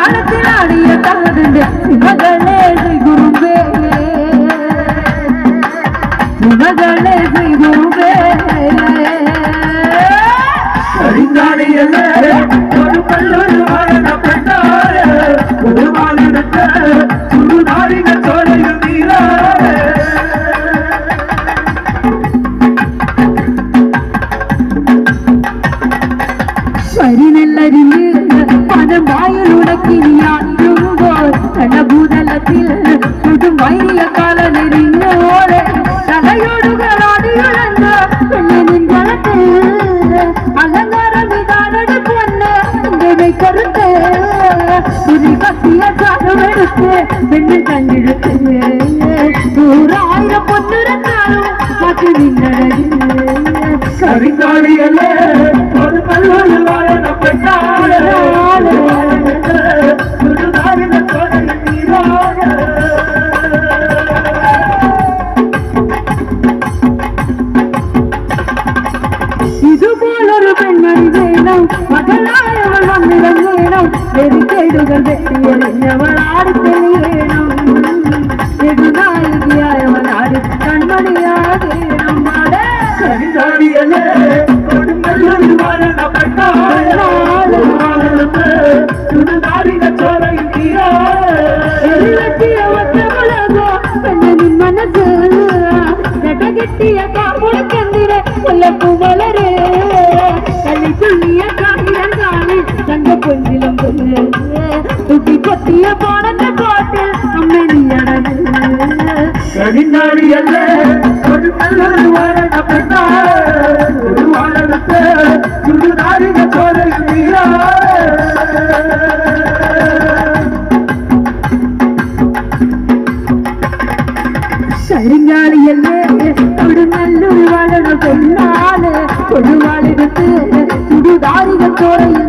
தாளத்தில் ஆடிய தகதுண்டு மகளே குருவே மகளே குருவே ஒரு பல்லொரு வாழன பெண்ணாய ஒரு வாழிடத்த சுடுநாடின சோலையில் நீராய പരിനെല്ലരിഞ്ഞ് പനം വായിൽ ഉടക്കിനിയാടുമ്പോൾ കടഭൂതലത്തിൽ പുതും വൈരിയ കാലനെറിഞ്ഞോടെ തലയോടുകളാടിയുഴന്ന പെണ്ണിൻ കളത്തിൽ അലങ്കാരം ഇതാനോട് പൊന്ന് എന്റെ കറുത്ത് പുലി കത്തിയ ചാടുമെടുത്ത് പെണ്ണിൻ കണ്ടെടുത്ത് 100,000 പൊന്നുരത്താലും മാറ്റി നിന്നടങ്ങി കരിങ്കാടിയല്ലേ ഒരു പല്ലൊരു വാഴന പെണ്ണായ സുടുനാടിന സോലയിൽ നീരായ ഇതുപോലൊരു പെൺമണി വേണം മകളായവൾ വന്നിടം വേണം വെടിക്കേടുകൾ വെട്ടിയെറിഞ്ഞവൾ ആടിത്തെളിയണം നെടുനായികയായവൾ ആടി കൺമണിയാകേണം കരിങ്കാടിയല്ലേ ഒരു പല്ലൊരു വാഴന പെണ്ണായ സുടുനാടിന സോലയിൽ നീരായ എരിവെട്ടിയ ഒറ്റമുളകോ പെണ്ണിൻ മനസ്സ് കെട്ടിയ കാമുളക്കെന്തിരെ മുല്ലപ്പൂ വളരെ കല്ലി തുള്ളിയ കാഹിരം കാണി തങ്ക പൊന്നിലും തുട്ടി കൊത്തിയ പോണന്റെ കോട്ടിൽ അമ്മനിയടന് കരിങ്കാടിയല്ലേ ഒരു പല്ലൊരു വാഴന പെണ്ണായ ഒരു വാഴനത്ത് സുടുനാടിന സോലയിൽ നീരായ കരിങ്കാളിയല്ലേ ഒരു നല്ലൊരു വാഴണ പെണ്ണാണ് ഒരു വാഴെടുത്ത് ചുടുതാരികൾ ചോറയിൽ